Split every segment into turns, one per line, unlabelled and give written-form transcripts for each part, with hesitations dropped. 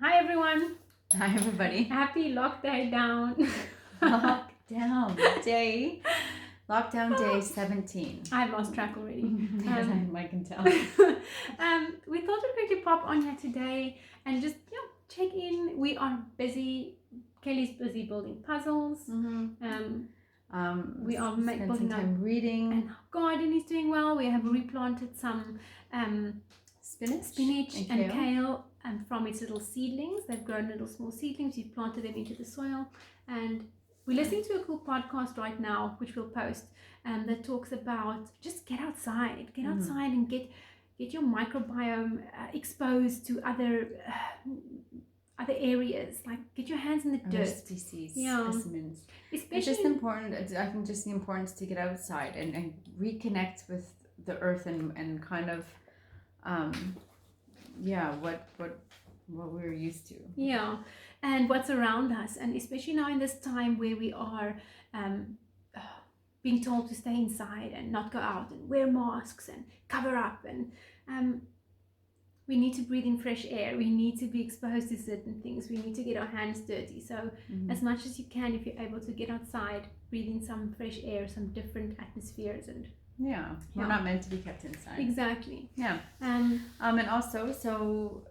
Hi everyone.
Hi, everybody.
Happy lockdown.
Lockdown day. Lockdown day 17.
I've lost track already.
Yes, I can tell.
We thought we're going to pop on here today and just check in. We are busy. Kelly's busy building puzzles. We are
Spend some
building
time reading.
and our garden is doing well. We have replanted some spinach and kale from its little seedlings. They've grown little small seedlings. We've planted them into the soil, and we're listening to a cool podcast right now, which we'll post, that talks about just get outside and get your microbiome exposed to other areas, like get your hands in the dirt.
Species, specimens. Especially, it's just important. I think just the importance to get outside and reconnect with the earth and kind of what we're used to.
Yeah, and what's around us, and especially now in this time where we are being told to stay inside and not go out and wear masks and cover up, and we need to breathe in fresh air. We need to be exposed to certain things. We need to get our hands dirty. So as much as you can, if you're able to get outside, breathe in some fresh air, some different atmospheres, and
we're not meant to be kept inside.
Exactly.
Yeah. And also, so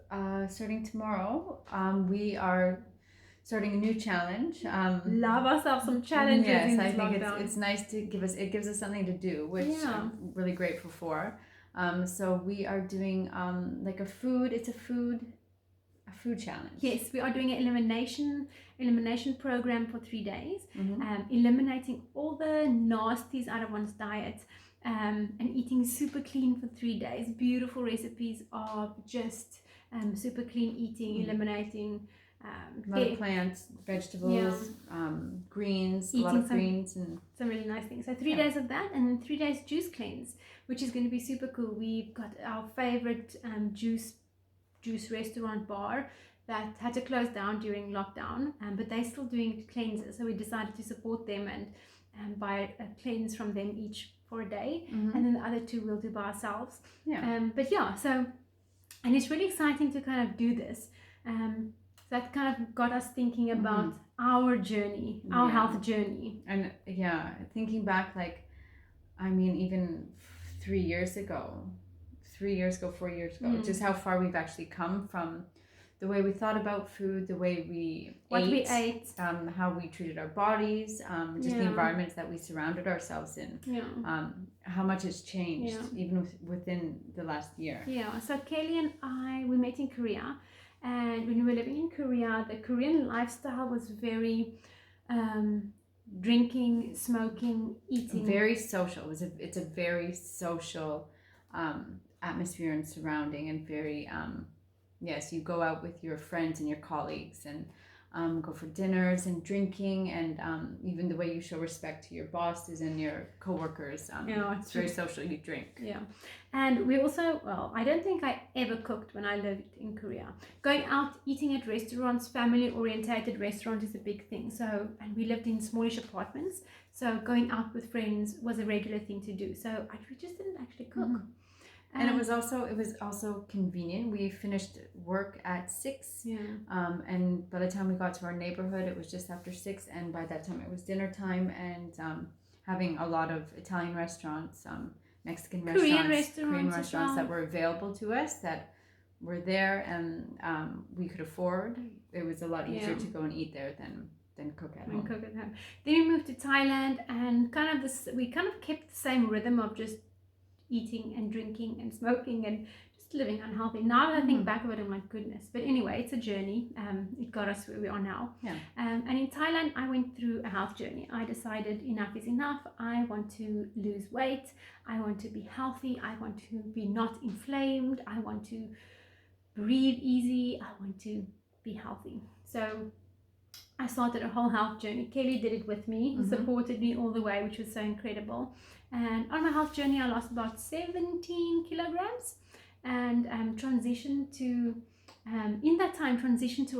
starting tomorrow, we are starting a new challenge.
Love ourselves some challenges.
Yes, I think it's nice to gives us something to do, which I'm really grateful for. So we are doing like a food challenge.
Yes, we are doing an elimination program for 3 days, eliminating all the nasties out of one's diet, and eating super clean for 3 days. Beautiful recipes of just super clean eating, eliminating
a lot of plants, vegetables, greens, a lot of greens, and
some really nice things. So 3 days of that, and then 3 days juice cleanse, which is going to be super cool. We've got our favorite juice restaurant bar that had to close down during lockdown, but they're still doing cleanses, so we decided to support them and buy a cleanse from them each for a day, and then the other 2 we'll do by ourselves. So and it's really exciting to kind of do this. That kind of got us thinking about our journey, our health journey.
And thinking back, like, I mean, even 3 years ago, 4 years ago, just how far we've actually come from the way we thought about food, the way we ate, how we treated our bodies, just the environments that we surrounded ourselves in, how much has changed even within the last year.
So Kelly and I, we met in Korea, and when we were living in Korea, the Korean lifestyle was very drinking, smoking, eating,
very social. It's a very social atmosphere and surrounding, and very yes, you go out with your friends and your colleagues and go for dinners and drinking, and even the way you show respect to your bosses and your co-workers, it's very social. You drink.
And we also, I don't think I ever cooked when I lived in Korea. Going out eating at restaurants, family orientated restaurant, is a big thing. So, and we lived in smallish apartments, so going out with friends was a regular thing to do. So we just didn't actually cook.
And it was also convenient. We finished work at 6, and by the time we got to our neighborhood, it was just after 6, and by that time it was dinner time, and having a lot of Italian restaurants, Mexican restaurants, Korean restaurants that were available to us, that were there, and we could afford. It was a lot easier to go and eat there than cook at home.
Then we moved to Thailand, and we kind of kept the same rhythm of just eating and drinking and smoking and just living unhealthy. Now that I think back of it, I'm like, goodness. But anyway, it's a journey. It got us where we are now. And in Thailand, I went through a health journey. I decided enough is enough. I want to lose weight. I want to be healthy. I want to be not inflamed. I want to breathe easy. I want to be healthy. So I started a whole health journey. Kelly did it with me, supported me all the way, which was so incredible. And on my health journey, I lost about 17 kilograms and transitioned to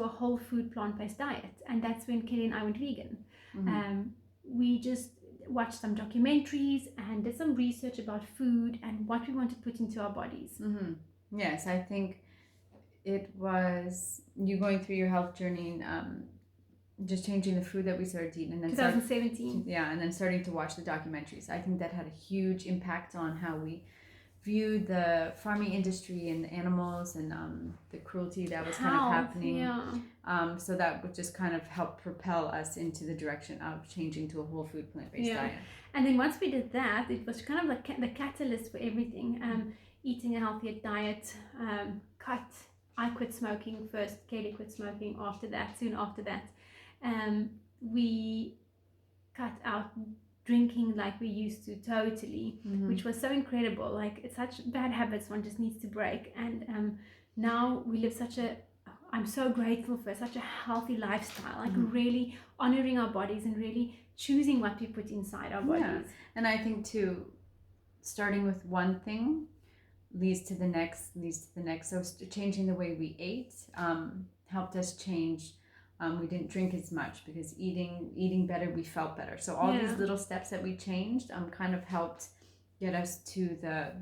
a whole food plant-based diet. And that's when Kelly and I went vegan. We just watched some documentaries and did some research about food and what we want to put into our bodies.
Yes, I think it was you going through your health journey and just changing the food that we started eating, and then
2017.
And then starting to watch the documentaries. I think that had a huge impact on how we view the farming industry and the animals and the cruelty that was kind of happening. So that would just kind of help propel us into the direction of changing to a whole food plant-based diet.
And then once we did that, it was kind of like the catalyst for everything. Eating a healthier diet, I quit smoking first, Katie quit smoking soon after that. We cut out drinking like we used to totally, which was so incredible. Like, it's such bad habits one just needs to break. And now we live I'm so grateful for such a healthy lifestyle, like really honoring our bodies and really choosing what we put inside our bodies.
And I think too, starting with one thing leads to the next. So changing the way we ate helped us change. We didn't drink as much because eating better, we felt better. So all these little steps that we changed kind of helped get us to the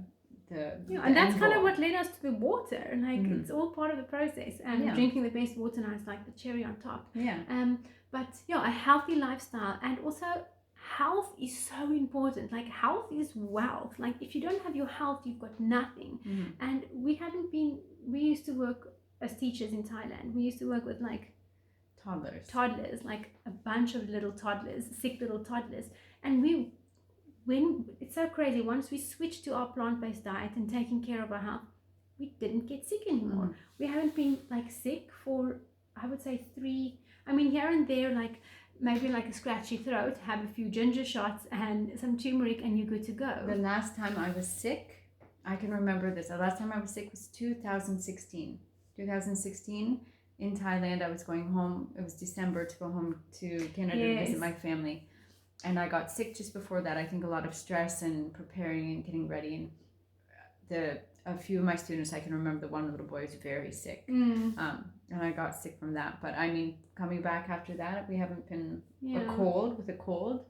and that's kind of what led us to the water. Like, it's all part of the process. And drinking the best water now is like the cherry on top. But a healthy lifestyle, and also health is so important. Like, health is wealth. Like, if you don't have your health, you've got nothing. And we used to work as teachers in Thailand. We used to work with like toddlers, like a bunch of little toddlers, sick little toddlers. And it's so crazy, once we switched to our plant-based diet and taking care of our health, we didn't get sick anymore. We haven't been like sick for, I would say, here and there, like maybe like a scratchy throat, have a few ginger shots and some turmeric and you're good to go.
The last time I was sick, I can remember this, the last time I was sick was 2016 in Thailand. I was going home, it was December, to go home to Canada to visit my family, and I got sick just before that. I think a lot of stress and preparing and getting ready, and a few of my students, I can remember the one little boy was very sick, and I got sick from that. But I mean, coming back after that, we haven't been with a cold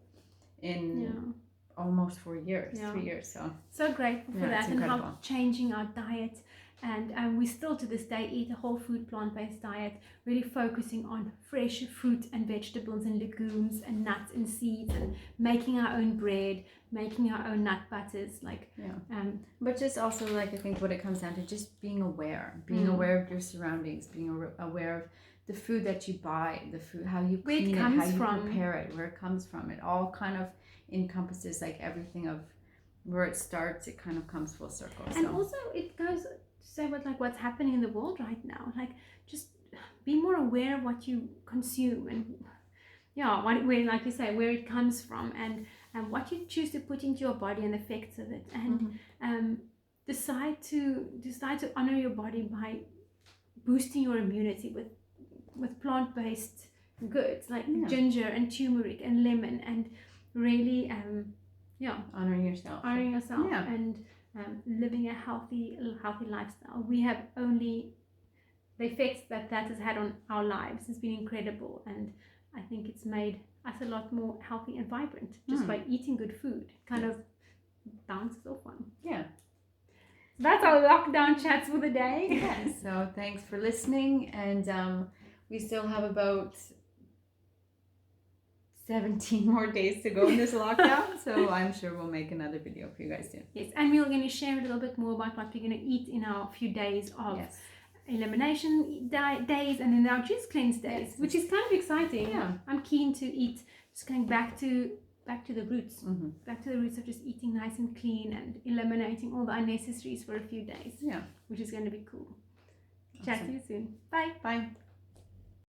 in almost 4 years, 3 years.
So grateful for that, and how changing our diet. And we still to this day eat a whole food plant-based diet, really focusing on fresh fruit and vegetables and legumes and nuts and seeds, and making our own bread, making our own nut butters,
but just also, like, I think what it comes down to, just being aware of your surroundings, being aware of the food that you buy, the food, how you clean it, how you prepare it, where it comes from. It all kind of encompasses like everything of where it starts. It kind of comes full circle.
And also it goes to say what's happening in the world right now. Like, just be more aware of what you consume, and where, like you say, where it comes from, and what you choose to put into your body and the effects of it, and decide to honor your body by boosting your immunity with plant-based goods like ginger and turmeric and lemon, and really
honoring yourself
and living a healthy lifestyle. We have only the effects that has had on our lives has been incredible, and I think it's made us a lot more healthy and vibrant just by eating good food. Kind of bounces off one. That's our lockdown chats for the day.
So thanks for listening, and we still have about 17 more days to go in this lockdown, so I'm sure we'll make another video for you guys soon.
Yes, and we're going to share a little bit more about what we're going to eat in our few days of elimination days, and then our juice cleanse days, which is kind of exciting. I'm keen to eat, just going back to the roots, back to the roots of just eating nice and clean and eliminating all the unnecessaries for a few days, which is going to be cool. Awesome. Chat to you soon. Bye.